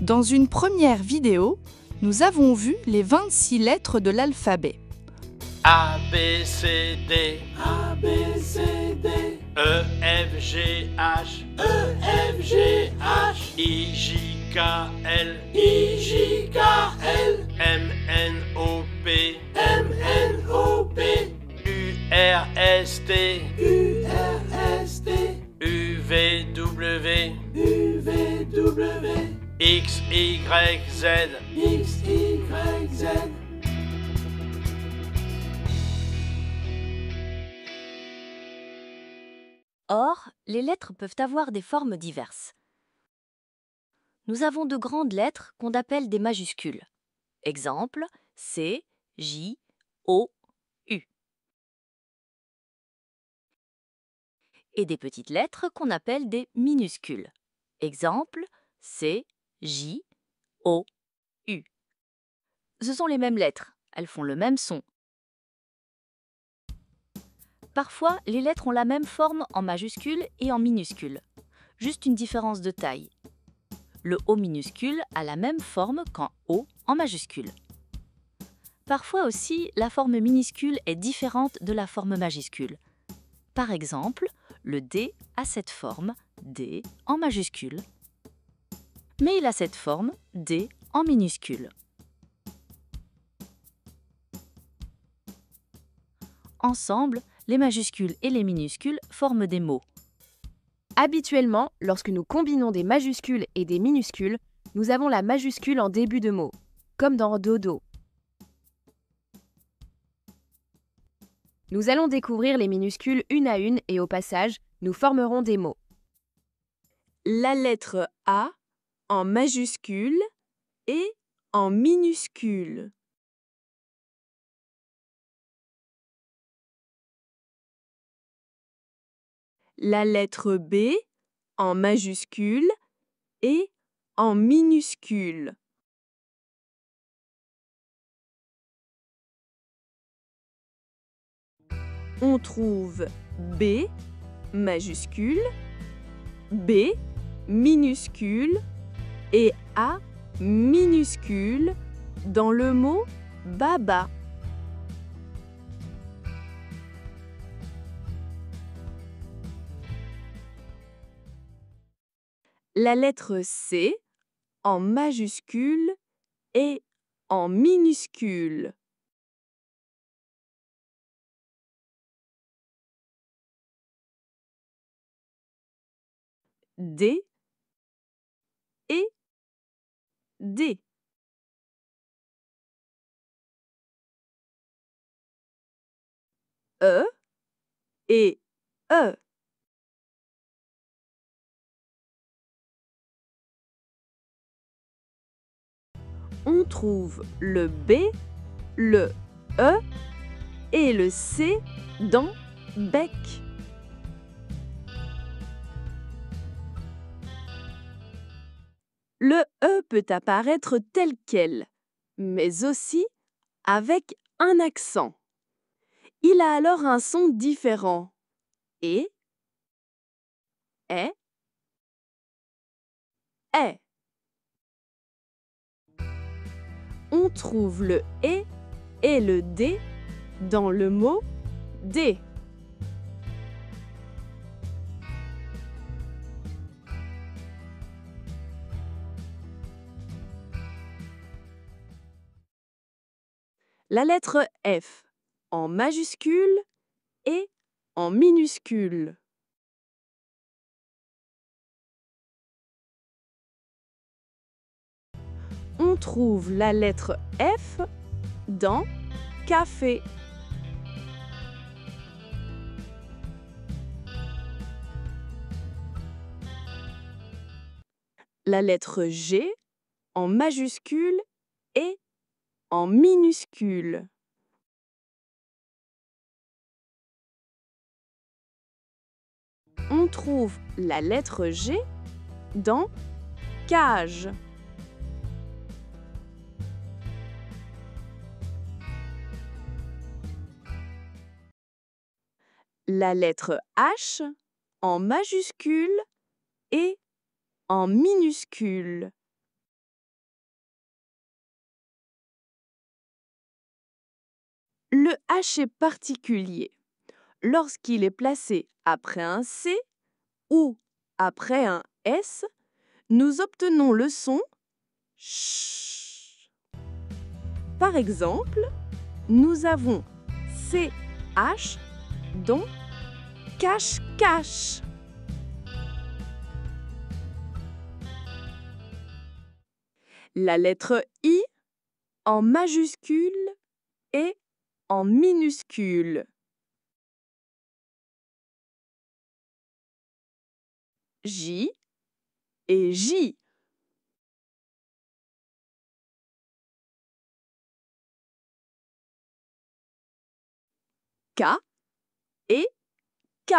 Dans une première vidéo, nous avons vu les 26 lettres de l'alphabet. A, B, C, D, A, B, C, D, E, F, G, H, E, F, G, H, I, J, K, L, I, J, K, L, M, N, O, P, M, N, O, P, U, R, S, T, U, R, S, T, U, V, W, U, V, W, X, Y, Z. X, Y, Z. Or, les lettres peuvent avoir des formes diverses. Nous avons de grandes lettres qu'on appelle des majuscules. Exemple, C, J, O, U. Et des petites lettres qu'on appelle des minuscules. Exemple, C, J, O, U. Ce sont les mêmes lettres, elles font le même son. Parfois, les lettres ont la même forme en majuscule et en minuscule, juste une différence de taille. Le O minuscule a la même forme qu'un O en majuscule. Parfois aussi, la forme minuscule est différente de la forme majuscule. Par exemple, le D a cette forme D en majuscule, mais il a cette forme D en minuscule. Ensemble, les majuscules et les minuscules forment des mots. Habituellement, lorsque nous combinons des majuscules et des minuscules, nous avons la majuscule en début de mot, comme dans dodo. Nous allons découvrir les minuscules une à une et au passage, nous formerons des mots. La lettre A en majuscule et en minuscule. La lettre B en majuscule et en minuscule. On trouve B majuscule, B minuscule et A minuscule dans le mot baba. La lettre C en majuscule et en minuscule. D et D. E et E. On trouve le B, le E et le C dans bec. Le E peut apparaître tel quel, mais aussi avec un accent. Il a alors un son différent. Et, est, est. On trouve le et le D dans le mot dé. La lettre F en majuscule et en minuscule. On trouve la lettre F dans café. La lettre G en majuscule et en minuscule. On trouve la lettre G dans cage. La lettre H en majuscule et en minuscule. Le H est particulier. Lorsqu'il est placé après un C ou après un S, nous obtenons le son ch. Par exemple, nous avons CH dont cache-cache. La lettre I en majuscule et en minuscule. J et J. K et K.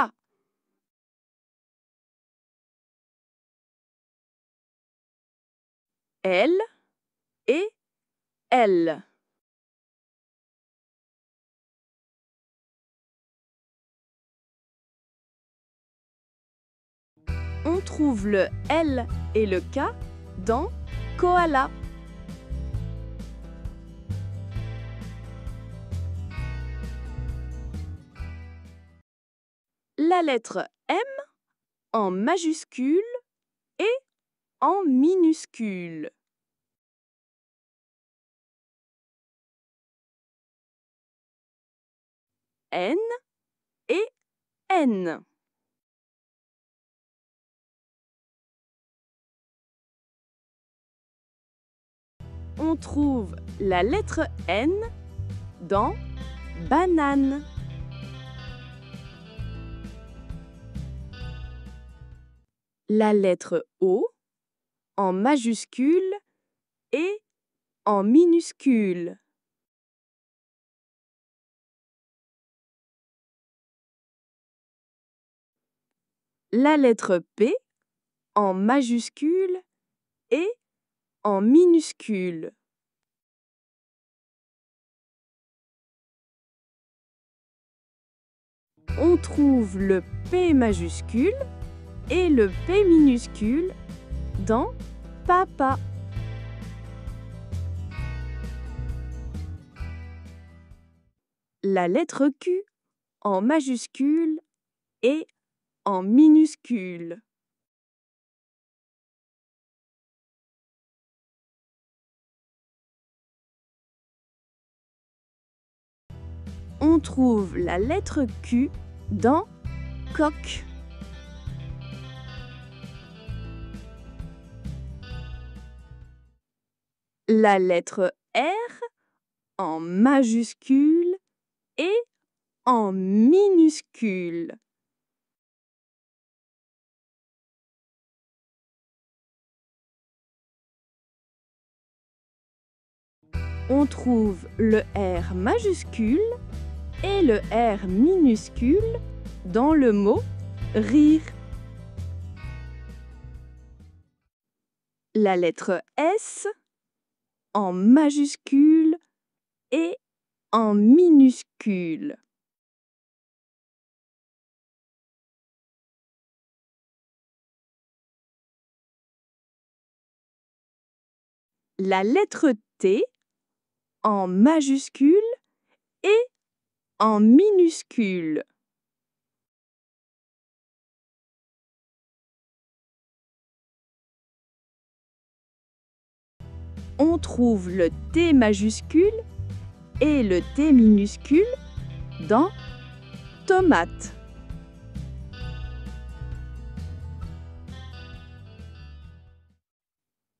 L et L. On trouve le L et le K dans koala. La lettre M en majuscule et en minuscule. N et N. On trouve la lettre N dans banane. La lettre O en majuscule et en minuscule. La lettre P en majuscule et en minuscule. On trouve le P majuscule et le P minuscule dans papa. La lettre Q en majuscule et en minuscule. On trouve la lettre Q dans coq. La lettre R en majuscule et en minuscule. On trouve le R majuscule et le R minuscule dans le mot rire. La lettre S en majuscule et en minuscule. La lettre T en majuscule et en minuscule. On trouve le T majuscule et le T minuscule dans tomate.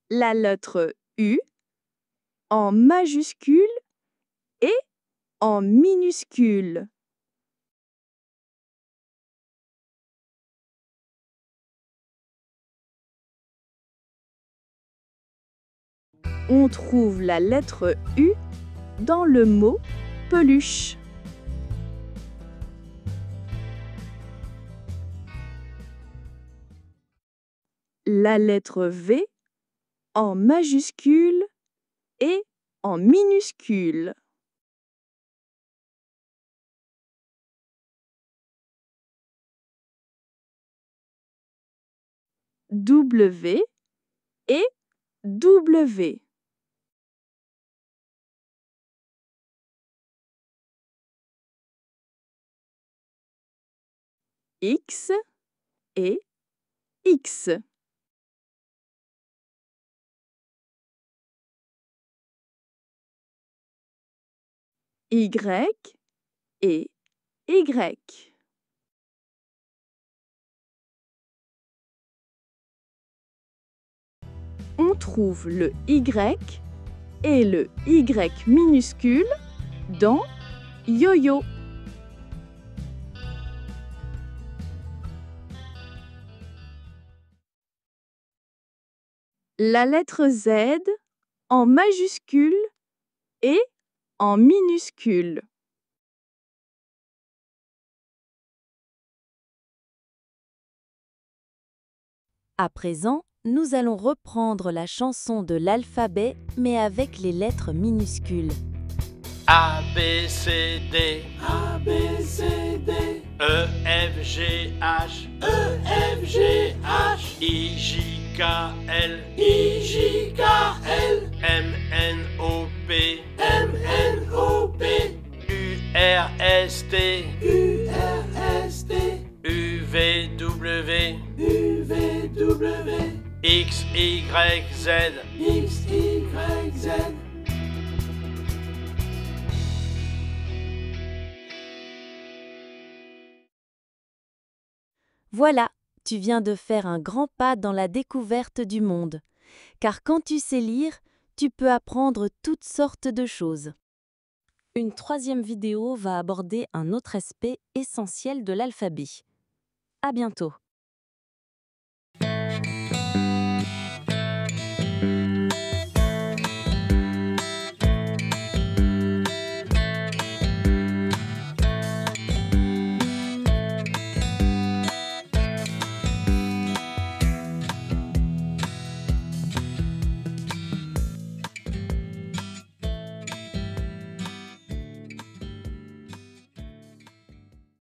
La lettre U en majuscule et en minuscule. On trouve la lettre U dans le mot peluche. La lettre V en majuscule et en minuscule. W et W. X et X. Y et Y. On trouve le Y et le Y minuscule dans yo-yo. La lettre Z en majuscule et en minuscule. À présent, nous allons reprendre la chanson de l'alphabet, mais avec les lettres minuscules. A, B, C, D, A, B, C, D, E, F, G, H, E, F, G, H, I, J, K, L, I, J, K, L, M, N, O, P, M, N, O, P, U, R, S, T, U, R, S, T, U, V, W, U, V, W, X, Y, Z. X, Y, Z. Voilà, tu viens de faire un grand pas dans la découverte du monde. Car quand tu sais lire, tu peux apprendre toutes sortes de choses. Une troisième vidéo va aborder un autre aspect essentiel de l'alphabet. À bientôt.